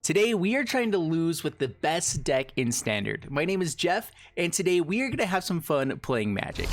Today we are trying to lose with the best deck in Standard. My name is Jeff, and today we are going to have some fun playing Magic.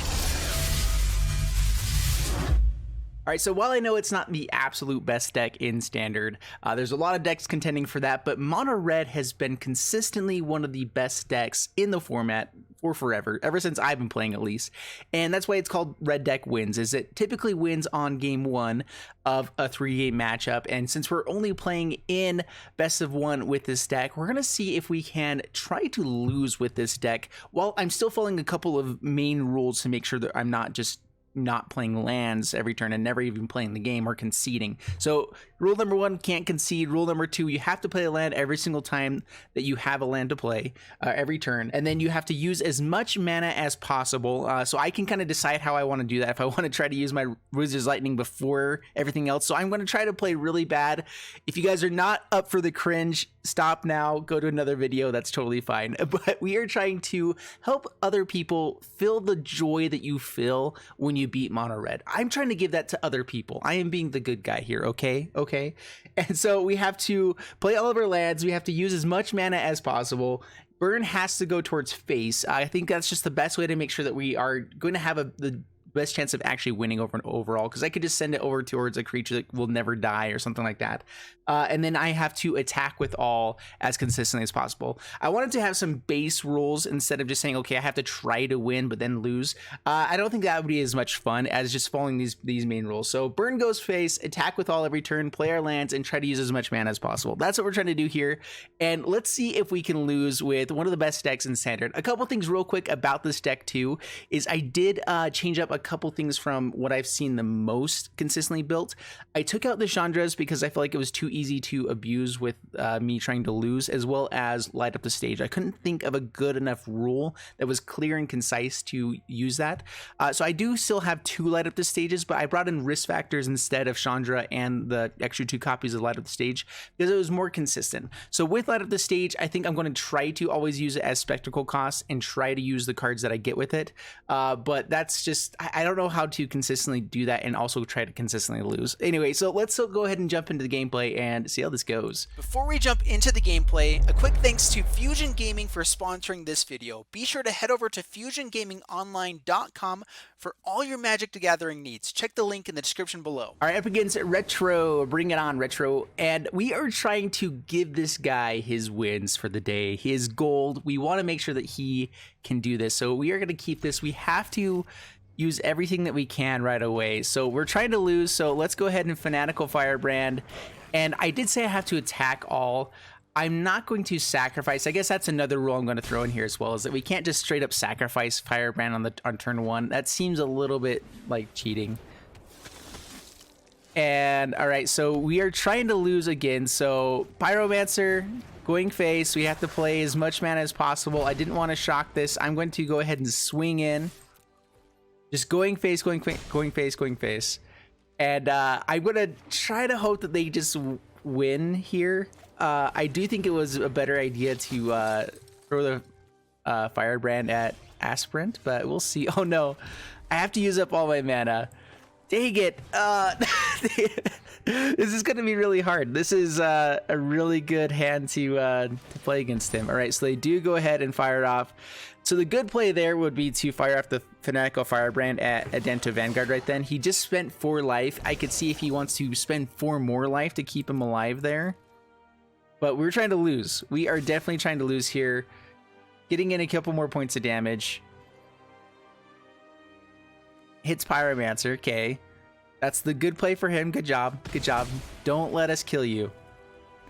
Alright, so while I know it's not the absolute best deck in Standard, there's a lot of decks contending for that, but Mono Red has been consistently one of the best decks in the format for forever, ever since I've been playing at least. And that's why it's called Red Deck Wins, is it typically wins on game one of a 3-game matchup. And since we're only playing in best of one with this deck, we're going to see if we can try to lose with this deck while I'm still following a couple of main rules to make sure that I'm not just not playing lands every turn and never even playing the game or conceding. So rule number 1, can't concede. Rule number 2, you have to play a land every single time that you have a land to play, every turn. And then you have to use as much mana as possible. So I can kind of decide how I want to do that. If I want to try to use my Wizard's Lightning before everything else. So I'm going to try to play really bad. If you guys are not up for the cringe, stop now, go to another video. That's totally fine. But we are trying to help other people feel the joy that you feel when you beat Mono Red. I'm trying to give that to other people. I am being the good guy here, okay? And so we have to play all of our lands. We have to use as much mana as possible. Burn has to go towards face. I think that's just the best way to make sure that we are going to have the best chance of actually winning over an overall, because I could just send it over towards a creature that will never die or something like that. And then I have to attack with all as consistently as possible. I wanted to have some base rules instead of just saying, okay, I have to try to win but then lose. I don't think that would be as much fun as just following these main rules. So burn goes face, attack with all every turn, play our lands, and try to use as much mana as possible. That's what we're trying to do here. And let's see if we can lose with one of the best decks in Standard. A couple things real quick about this deck too is I did change up a couple things from what I've seen the most consistently built. I took out the Chandras because I felt like it was too easy to abuse with me trying to lose, as well as light up the stage. I couldn't think of a good enough rule that was clear and concise to use that. So I do still have 2 light up the stages, but I brought in risk factors instead of Chandra and the extra 2 copies of light up the stage because it was more consistent. So with light up the stage, I think I'm going to try to always use it as spectacle cost and try to use the cards that I get with it. But that's just, I don't know how to consistently do that and also try to consistently lose. Anyway, so let's go ahead and jump into the gameplay and see how this goes. Before we jump into the gameplay, a quick thanks to Fusion Gaming for sponsoring this video. Be sure to head over to FusionGamingOnline.com for all your Magic the Gathering needs. Check the link in the description below. All right, up against Retro. Bring it on, Retro. And we are trying to give this guy his wins for the day, his gold. We want to make sure that he can do this. So we are going to keep this. We have to use everything that we can right away. So we're trying to lose. So let's go ahead and Fanatical Firebrand. And I did say I have to attack all. I'm not going to sacrifice. I guess that's another rule I'm going to throw in here as well, is that we can't just straight up sacrifice Firebrand on turn 1. That seems a little bit like cheating. And all right, so we are trying to lose again. So Pyromancer going face. We have to play as much mana as possible. I didn't want to shock this. I'm going to go ahead and swing in. Just going face. And I'm going to try to hope that they just win here. I do think it was a better idea to throw the Firebrand at Aspirant, but we'll see. Oh no, I have to use up all my mana. Dang it. This is going to be really hard. This is a really good hand to play against him. All right, so they do go ahead and fire it off. So the good play there would be to fire off the Fanatical Firebrand at Adento Vanguard right then. He just spent 4 life. I could see if he wants to spend 4 more life to keep him alive there. But we're trying to lose. We are definitely trying to lose here. Getting in a couple more points of damage. Hits Pyromancer. Okay. That's the good play for him. Good job. Good job. Don't let us kill you.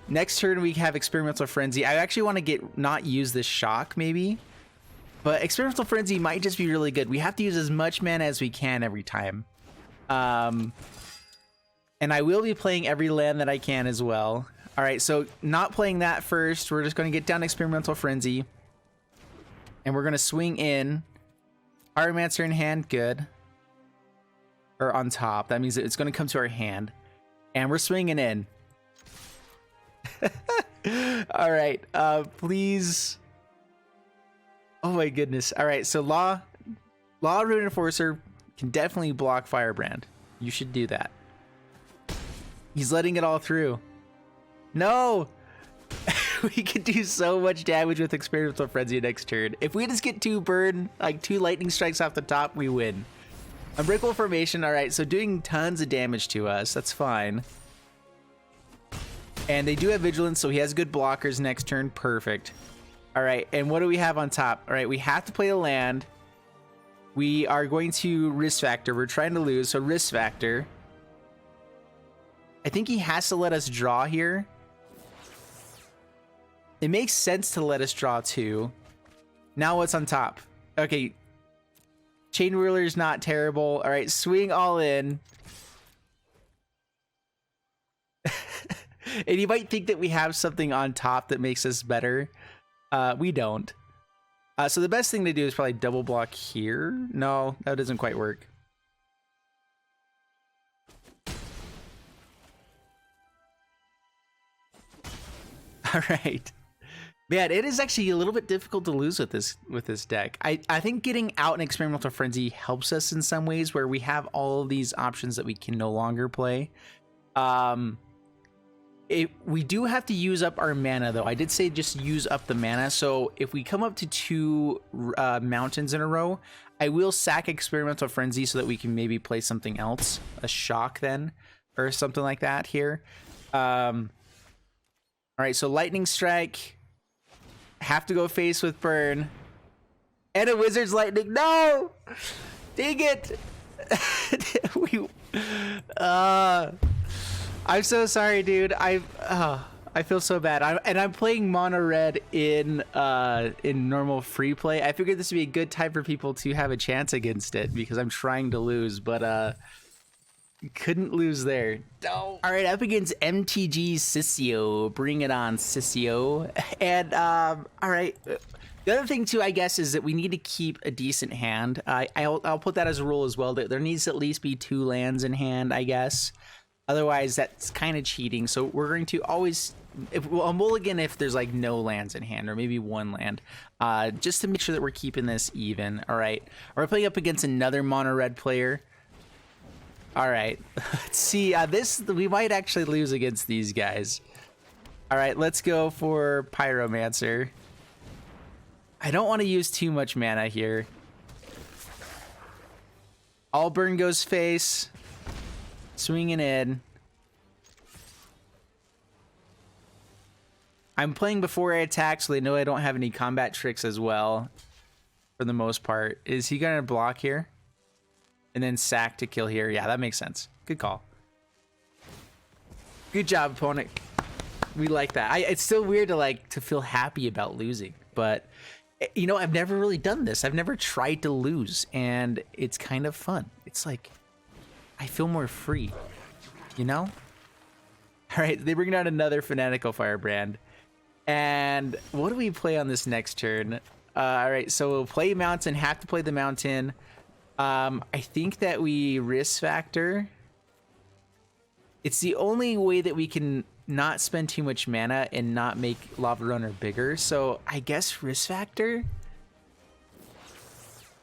Next turn we have Experimental Frenzy. I actually want to not use this shock maybe. But Experimental Frenzy might just be really good. We have to use as much mana as we can every time. And I will be playing every land that I can as well. All right, so not playing that first. We're just going to get down Experimental Frenzy. And we're going to swing in. Pyromancer in hand, good. Or on top. That means it's going to come to our hand. And we're swinging in. All right, please. Oh my goodness. All right, so Law Rune Enforcer can definitely block Firebrand. You should do that. He's letting it all through. No! We could do so much damage with Experimental Frenzy next turn. If we just get 2 burn, like 2 lightning strikes off the top, we win. Unbreakable Formation, all right, so doing tons of damage to us, that's fine. And they do have Vigilance, so he has good blockers next turn, perfect. All right, and what do we have on top? All right, we have to play a land. We are going to Risk Factor, we're trying to lose, so Risk Factor. I think he has to let us draw here. It makes sense to let us draw 2. Now what's on top? Okay. Chain Ruler's not terrible. All right, swing all in. And you might think that we have something on top that makes us better. We don't. So the best thing to do is probably double block here. No, that doesn't quite work. All right. Man, it is actually a little bit difficult to lose with this deck. I think getting out an Experimental Frenzy helps us in some ways where we have all of these options that we can no longer play. We do have to use up our mana, though. I did say just use up the mana. So if we come up to 2 mountains in a row, I will sack Experimental Frenzy so that we can maybe play something else. A Shock then, or something like that here. All right, so Lightning Strike. Have to go face with burn. And a Wizard's Lightning. No! Dang it! I'm so sorry, dude. I feel so bad. I'm playing mono red in normal free play. I figured this would be a good time for people to have a chance against it because I'm trying to lose, but couldn't lose there. No. All right, up against MTG Sissio. Bring it on, Sissio. And all right, the other thing too, I guess, is that we need to keep a decent hand. I'll put that as a rule as well. That there needs to at least be 2 lands in hand, I guess. Otherwise, that's kind of cheating. So we're going to always a mulligan if there's like no lands in hand, or maybe 1 land, just to make sure that we're keeping this even. All right, we're playing up against another mono red player. All right, let's see. We might actually lose against these guys. All right, let's go for Pyromancer. I don't want to use too much mana here. All burn goes face. Swinging in. I'm playing before I attack, so they know I don't have any combat tricks as well, for the most part. Is he gonna block here? And then sack to kill here? Yeah, that makes sense. Good call. Good job, opponent. We like that. It's still weird to feel happy about losing, but you know, I've never really done this. I've never tried to lose, and it's kind of fun. It's like I feel more free, you know? All right, they bring out another Fanatical Firebrand. And what do we play on this next turn? All right, so we'll play Mountain, have to play the Mountain. I think that we Risk Factor. It's the only way that we can not spend too much mana and not make Lava Runner bigger. So I guess Risk Factor?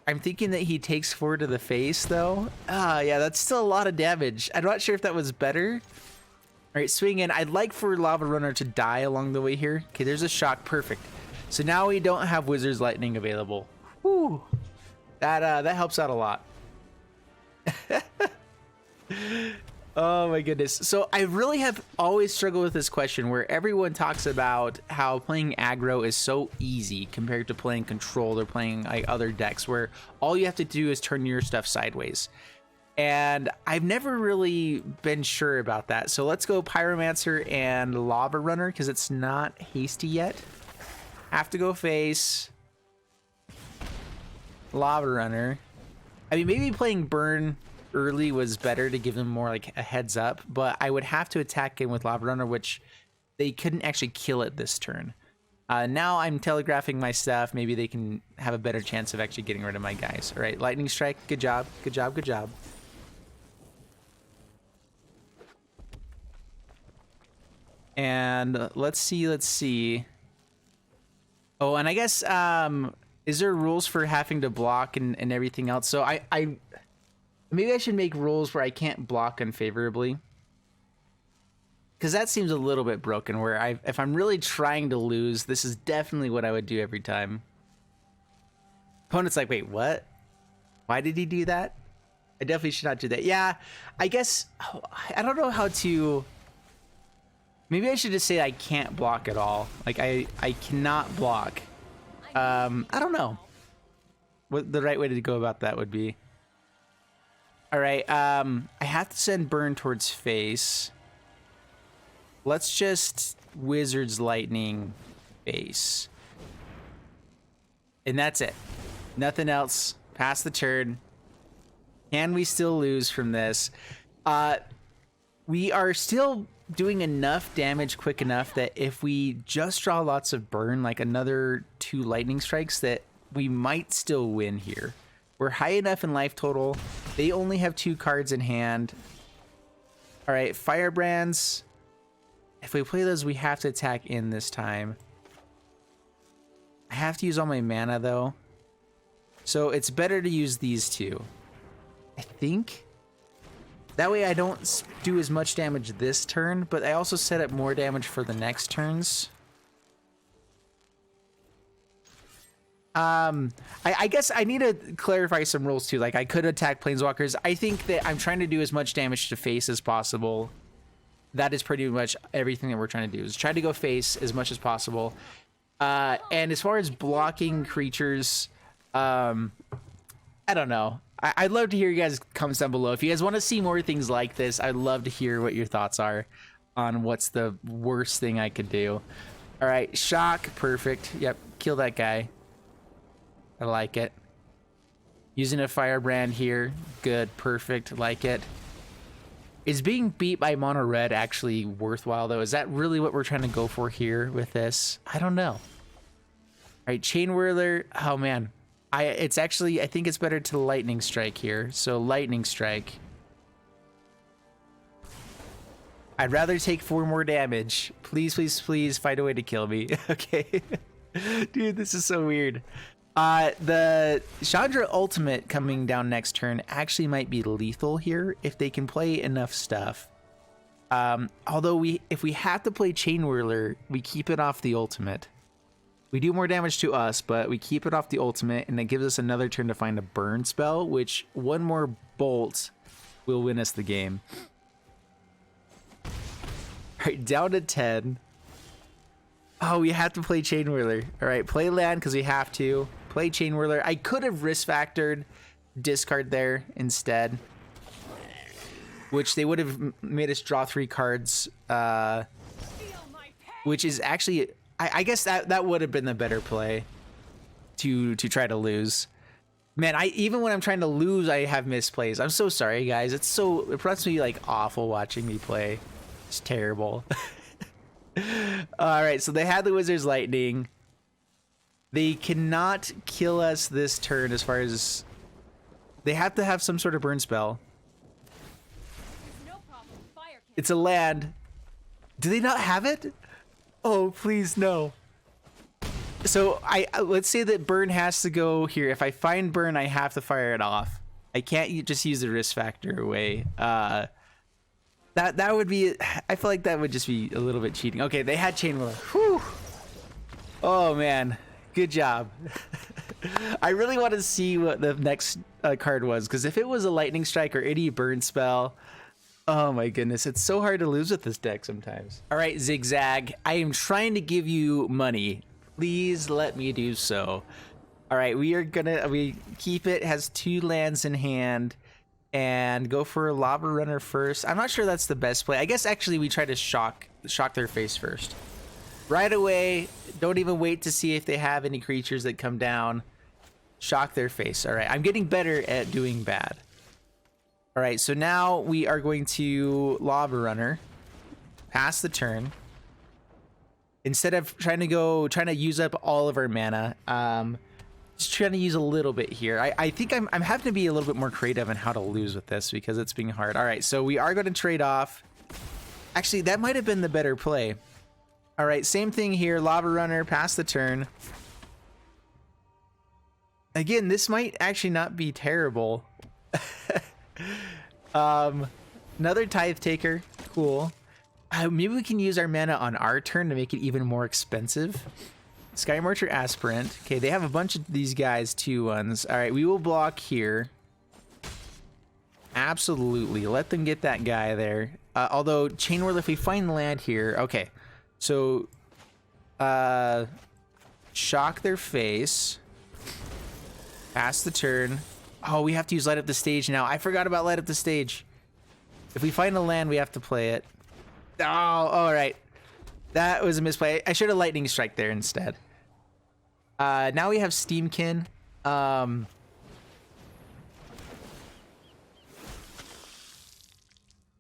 I'm thinking that he takes 4 to the face, though. Yeah, that's still a lot of damage. I'm not sure if that was better. All right, swing in. I'd like for Lava Runner to die along the way here. Okay, there's a Shock. Perfect. So now we don't have Wizard's Lightning available. Whew. That helps out a lot. Oh my goodness. So I really have always struggled with this question where everyone talks about how playing aggro is so easy compared to playing control or playing like other decks where all you have to do is turn your stuff sideways. And I've never really been sure about that. So let's go Pyromancer and Lava Runner because it's not hasty yet. Have to go face. Lava Runner. I mean, maybe playing Burn early was better to give them more like a heads up, but I would have to attack in with Lava Runner, which they couldn't actually kill it this turn. Now I'm telegraphing my stuff. Maybe they can have a better chance of actually getting rid of my guys. All right, Lightning Strike. Good job. Good job. Good job. And let's see. Oh, and I guess, is there rules for having to block and everything else? So maybe I should make rules where I can't block unfavorably. because that seems a little bit broken, where if I'm really trying to lose, this is definitely what I would do every time. Opponent's like, wait, what? Why did he do that? I definitely should not do that. Yeah, I guess, I don't know how to, maybe I should just say I can't block at all. Like, I cannot block. I don't know what the right way to go about that would be. All right, I have to send burn towards face. Let's just Wizard's Lightning face. And that's it. Nothing else. Pass the turn. Can we still lose from this? We are still doing enough damage quick enough that if we just draw lots of burn, like another 2 lightning strikes, that we might still win here. We're high enough in life total. They only have 2 cards in hand. All right, Firebrands. If we play those, we have to attack in this time. I have to use all my mana though. So it's better to use these 2. I think. That way I don't do as much damage this turn, but I also set up more damage for the next turns. I guess I need to clarify some rules too. Like, I could attack Planeswalkers. I think that I'm trying to do as much damage to face as possible. That is pretty much everything that we're trying to do, is try to go face as much as possible. And as far as blocking creatures, I don't know. I'd love to hear you guys' comments down below. If you guys want to see more things like this, I'd love to hear what your thoughts are on what's the worst thing I could do. All right, shock, perfect. Yep, kill that guy. I like it. Using a Firebrand here, good, perfect, like it. Is being beat by mono red actually worthwhile though? Is that really what we're trying to go for here with this? I don't know. All right, Chain Whirler. Oh man, it's actually, I think it's better to Lightning Strike here. So Lightning Strike. I'd rather take 4 more damage. Please, please, please find a way to kill me. Okay. Dude, this is so weird. The Chandra Ultimate coming down next turn actually might be lethal here if they can play enough stuff. Although if we have to play Chain Whirler, we keep it off the ultimate. We do more damage to us, but we keep it off the ultimate, and it gives us another turn to find a burn spell, which 1 more bolt will win us the game. All right, down to 10. Oh, we have to play Chain Whirler. All right, play land because we have to. Play Chain Whirler. I could have risk factored discard there instead, which they would have made us draw 3 cards, which is actually, I guess that would have been the better play to try to lose. Man, even when I'm trying to lose, I have misplays. I'm so sorry, guys. It must be like awful watching me play. It's terrible. All right, so they had the Wizard's Lightning. They cannot kill us this turn as far as... They have to have some sort of burn spell. It's a land. Do they not have it? Oh, please, no. So let's say that burn has to go here. If I find burn, I have to fire it off. I can't just use the risk factor away. That would be, I feel like that would just be a little bit cheating. Okay, they had Chain Whirler. Whew. Oh man, good job. I really want to see what the next card was, because if it was a Lightning Strike or any burn spell, oh my goodness, it's so hard to lose with this deck sometimes. All right, Zigzag, I am trying to give you money. Please let me do so. All right, we keep it, has 2 lands in hand. And go for a Lava Runner first. I'm not sure that's the best play. I guess actually we try to shock their face first. Right away, don't even wait to see if they have any creatures that come down. Shock their face. All right, I'm getting better at doing bad. All right, so now we are going to Lava Runner. Pass the turn. Instead of trying to use up all of our mana, just trying to use a little bit here. I think I'm having to be a little bit more creative in how to lose with this because it's being hard. All right, so we are going to trade off. Actually, that might have been the better play. All right, same thing here. Lava Runner, pass the turn. Again, this might actually not be terrible. Another Tithe Taker, cool. Maybe we can use our mana on our turn to make it even more expensive. Sky Marcher Aspirant. Okay, they have a bunch of these guys, 2/1s. All right, we will block here. Absolutely, let them get that guy there. Although Chain Whirl, if we find land here, okay. So, shock their face. Pass the turn. Oh, we have to use Light Up the Stage now. I forgot about Light Up the Stage. If we find a land, we have to play it. Oh, all right. That was a misplay. I should have Lightning Strike there instead. Now we have Steamkin. And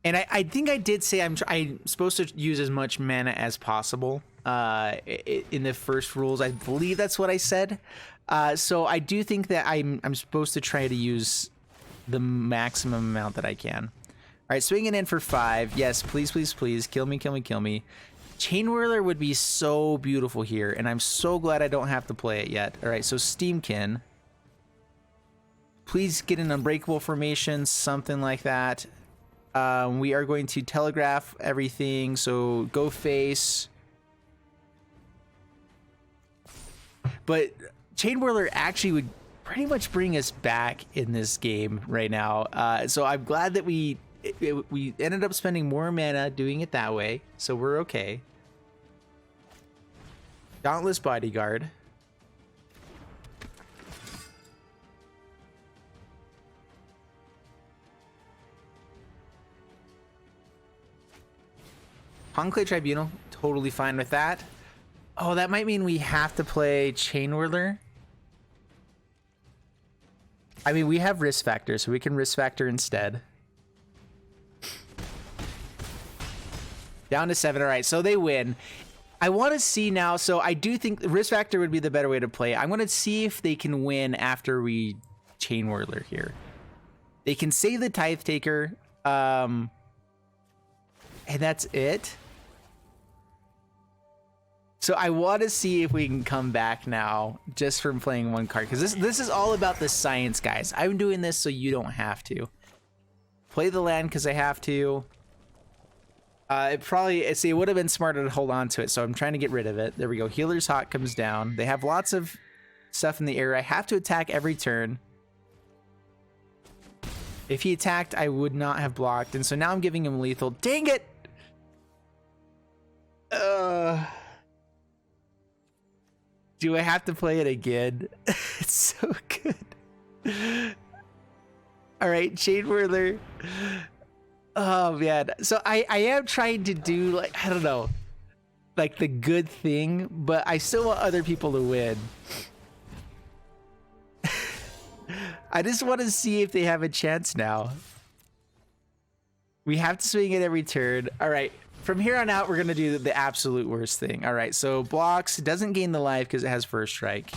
I think I did say I'm supposed to use as much mana as possible in the first rules. I believe that's what I said. So I do think that I'm supposed to try to use the maximum amount that I can. All right, swinging in for 5. Yes, please, please, please. Kill me, kill me, kill me. Chain Whirler would be so beautiful here, and I'm so glad I don't have to play it yet. All right, so Steamkin. Please get an Unbreakable formation, something like that. We are going to telegraph everything, so go face. But Chain Whirler actually would pretty much bring us back in this game right now. So I'm glad that we ended up spending more mana doing it that way, so we're okay. Dauntless Bodyguard. Conclave Tribunal, totally fine with that. Oh, that might mean we have to play Chain Whirler. I mean, we have Risk Factor, so we can Risk Factor instead. Down to 7. All right, so they win. I want to see now. So I do think Risk Factor would be the better way to play. I'm going to see if they can win after we Chain Whirler here. They can save the Tithe Taker. And that's it. So I want to see if we can come back now just from playing one card. Because this is all about the science, guys. I'm doing this so you don't have to. Play the land because I have to. It would have been smarter to hold on to it, so I'm trying to get rid of it. There we go. Healer's Hawk comes down. They have lots of stuff in the air. I have to attack every turn. If he attacked, I would not have blocked, and so now I'm giving him lethal. Dang it! Do I have to play it again? It's so good. All right, Chain Whirler. Oh man, so I am trying to do, like, I don't know, like the good thing, but I still want other people to win. I just want to see if they have a chance now. We have to swing it every turn. All right, from here on out, we're gonna do the absolute worst thing. All right, so blocks, doesn't gain the life because it has First Strike.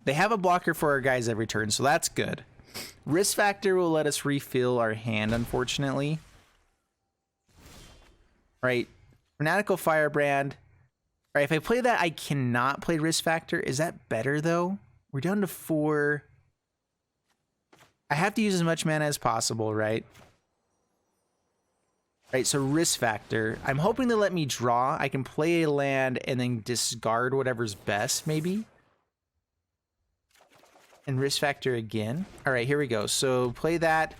They have a blocker for our guys every turn, so that's good. Risk Factor will let us refill our hand, unfortunately. Right. Fanatical Firebrand. Alright, if I play that, I cannot play Risk Factor. Is that better, though? We're down to 4. I have to use as much mana as possible, right? Right, so Risk Factor. I'm hoping to let me draw. I can play a land and then discard whatever's best, maybe. And Risk Factor again. All right, here we go. So play that.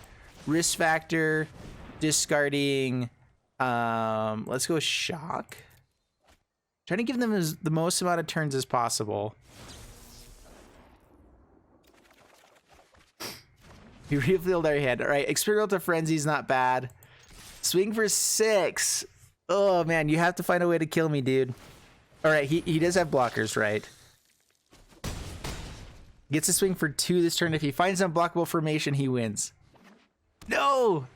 Risk Factor, discarding. Let's go Shock. Trying to give them the most amount of turns as possible. We refilled our hand. All right, Experimental Frenzy is not bad. Swing for 6. Oh man, you have to find a way to kill me, dude. All right, he does have blockers, right? Gets to swing for 2 this turn. If he finds an unblockable formation, he wins. No!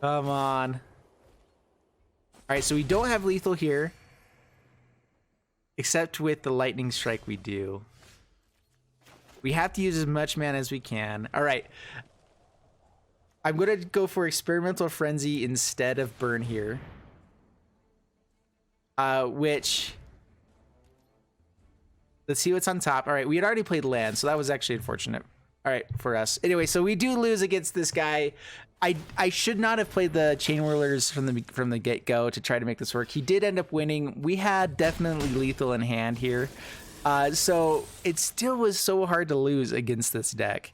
Come on. All right, so we don't have lethal here. Except with the Lightning Strike we do. We have to use as much mana as we can. All right. I'm going to go for Experimental Frenzy instead of Burn here. Which... Let's see what's on top. All right, we had already played land, so that was actually unfortunate. All right, for us. Anyway, so we do lose against this guy. I should not have played the Chain Whirlers from the get-go to try to make this work. He did end up winning. We had definitely lethal in hand here. So it still was so hard to lose against this deck.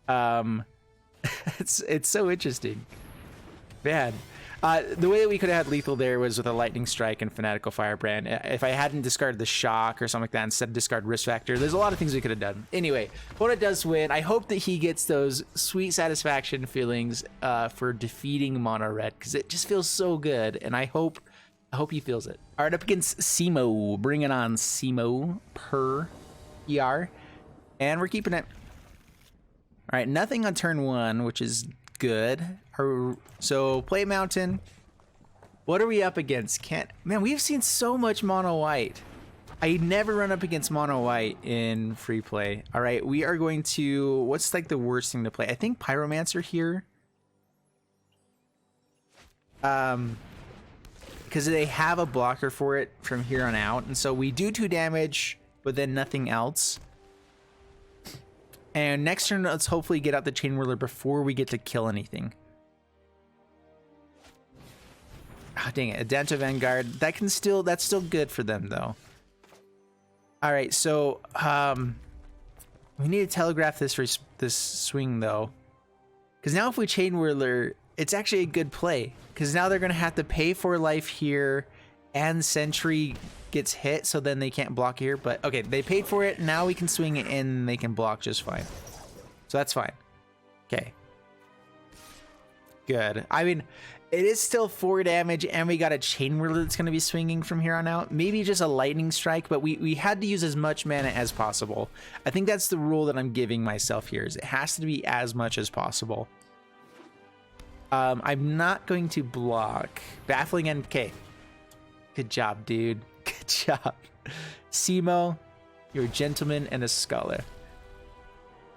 It's so interesting. Man. The way that we could have had lethal there was with a Lightning Strike and Fanatical Firebrand. If I hadn't discarded the Shock or something like that, instead of discard Risk Factor, there's a lot of things we could have done. Anyway, opponent does win. I hope that he gets those sweet satisfaction feelings for defeating Mono Red, because it just feels so good, and I hope he feels it. All right, up against Simo. Bring it on, Simo per ER. And we're keeping it. All right, nothing on turn 1, which is good. So play Mountain. What are we up against? Man, we've seen so much mono white. I never run up against mono white in free play. All right, we are going to, what's like the worst thing to play? I think Pyromancer here. Because they have a blocker for it from here on out, and so we do 2 damage, but then nothing else. And next turn, let's hopefully get out the Chain Whirler before we get to kill anything. Oh, dang it, Adenta Vanguard. That's still good for them, though. All right, so we need to telegraph this swing, though. Because now if we Chain Whirler, it's actually a good play. Because now they're going to have to pay for life here, and Sentry gets hit, so then they can't block here. But okay, they paid for it. Now we can swing it in, and they can block just fine. So that's fine. Okay. Good. I mean, it is still 4 damage, and we got a Chain Whirler that's going to be swinging from here on out. Maybe just a Lightning Strike, but we had to use as much mana as possible. I think that's the rule that I'm giving myself here, is it has to be as much as possible. I'm not going to block. Baffling NK. Good job, dude. Good job. Simo, you're a gentleman and a scholar.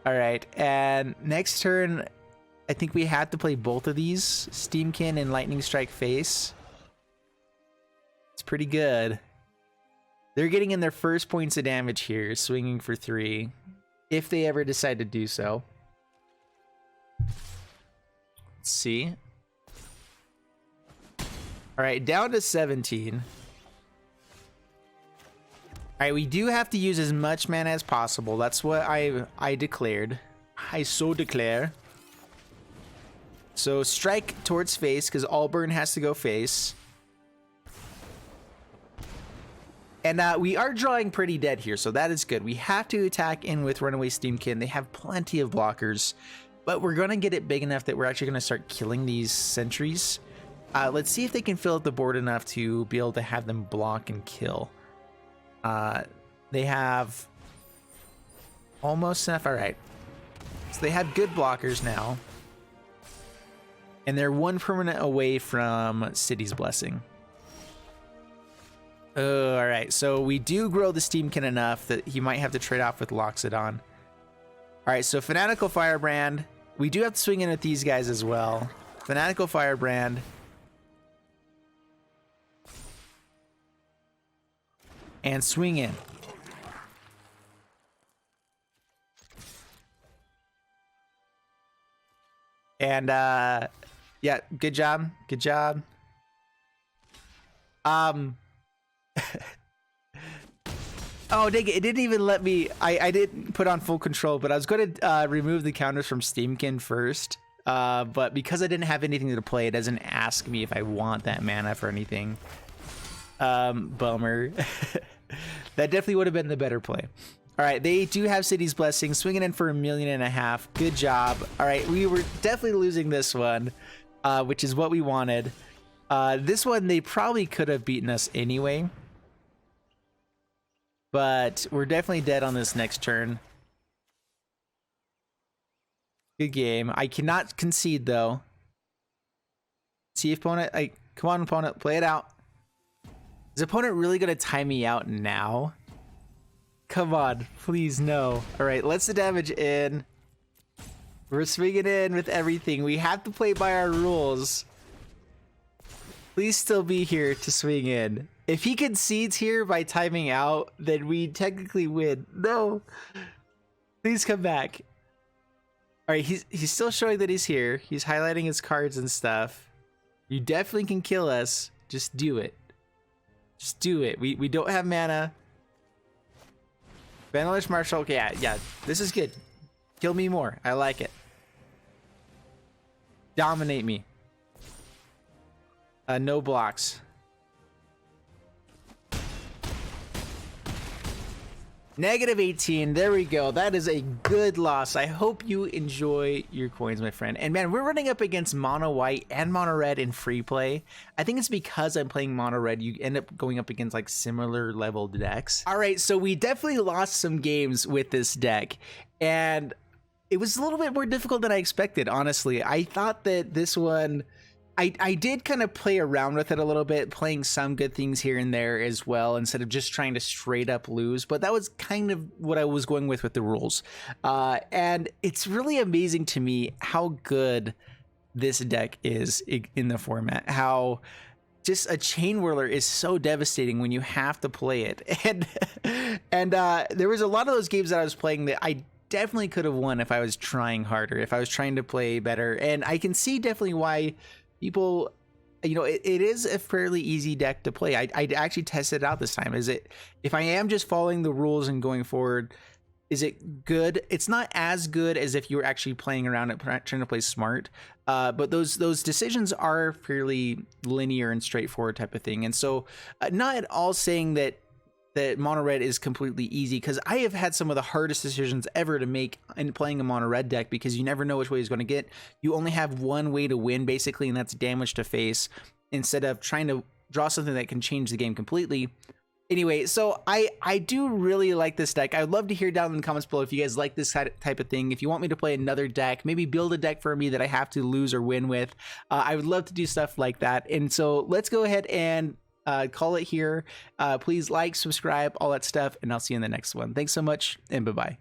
All right, and next turn, I think we have to play both of these. Steamkin and Lightning Strike face. It's pretty good. They're getting in their first points of damage here, swinging for 3, if they ever decide to do so. Let's see. All right, down to 17. All right, we do have to use as much mana as possible. That's what I declared. I so declare. So strike towards face, because Allburn has to go face. And we are drawing pretty dead here, so that is good. We have to attack in with Runaway Steamkin. They have plenty of blockers, but we're going to get it big enough that we're actually going to start killing these sentries. Let's see if they can fill up the board enough to be able to have them block and kill. They have almost enough. All right. So they have good blockers now. And they're 1 permanent away from City's Blessing. All right. So we do grow the Steamkin enough that he might have to trade off with Loxodon. All right. So Fanatical Firebrand. We do have to swing in with these guys as well. Fanatical Firebrand. And swing in. And yeah, good job. Good job. Oh, dang it didn't even let me. I didn't put on full control, but I was going to remove the counters from Steamkin first. But because I didn't have anything to play, it doesn't ask me if I want that mana for anything. Bummer. That definitely would have been the better play. All right, they do have City's Blessing, swinging in for 1.5 million. Good job. All right, we were definitely losing this one, which is what we wanted. This one, they probably could have beaten us anyway. But we're definitely dead on this next turn. Good game. I cannot concede, though. See if opponent... come on, opponent. Play it out. Is opponent really going to time me out now? Come on. Please, no. All right, let's the damage in. We're swinging in with everything. We have to play by our rules. Please still be here to swing in. If he concedes here by timing out, then we technically win. No. Please come back. All right, he's still showing that he's here. He's highlighting his cards and stuff. You definitely can kill us. Just do it. Just do it. We don't have mana. Vanillish Marshall. Okay, yeah. This is good. Kill me more. I like it. Dominate me. No blocks. -18. There we go. That is a good loss. I hope you enjoy your coins, my friend. And man, we're running up against mono white and mono red in free play. I think it's because I'm playing mono red, you end up going up against like similar level decks. All right, so we definitely lost some games with this deck, and it was a little bit more difficult than I expected, honestly. I thought that this one, I did kind of play around with it a little bit, playing some good things here and there as well, instead of just trying to straight up lose. But that was kind of what I was going with the rules. And it's really amazing to me how good this deck is in the format. How just a Chain Whirler is so devastating when you have to play it. And there was a lot of those games that I was playing that I definitely could have won if I was trying harder, if I was trying to play better. And I can see definitely why people, you know, it is a fairly easy deck to play. I actually tested it out this time. Is it, if I am just following the rules and going forward, is it good? It's not as good as if you were actually playing around it, trying to play smart. But those decisions are fairly linear and straightforward type of thing. And so not at all saying that mono red is completely easy, because I have had some of the hardest decisions ever to make in playing a mono red deck, because you never know which way it's going to get. You only have one way to win basically, and that's damage to face, instead of trying to draw something that can change the game completely. Anyway, so I do really like this deck. I'd love to hear down in the comments below if you guys like this type of thing. If you want me to play another deck, maybe build a deck for me that I have to lose or win with. I would love to do stuff like that. And so let's go ahead and call it here. Please like, subscribe, all that stuff, and I'll see you in the next one. Thanks so much, and bye-bye.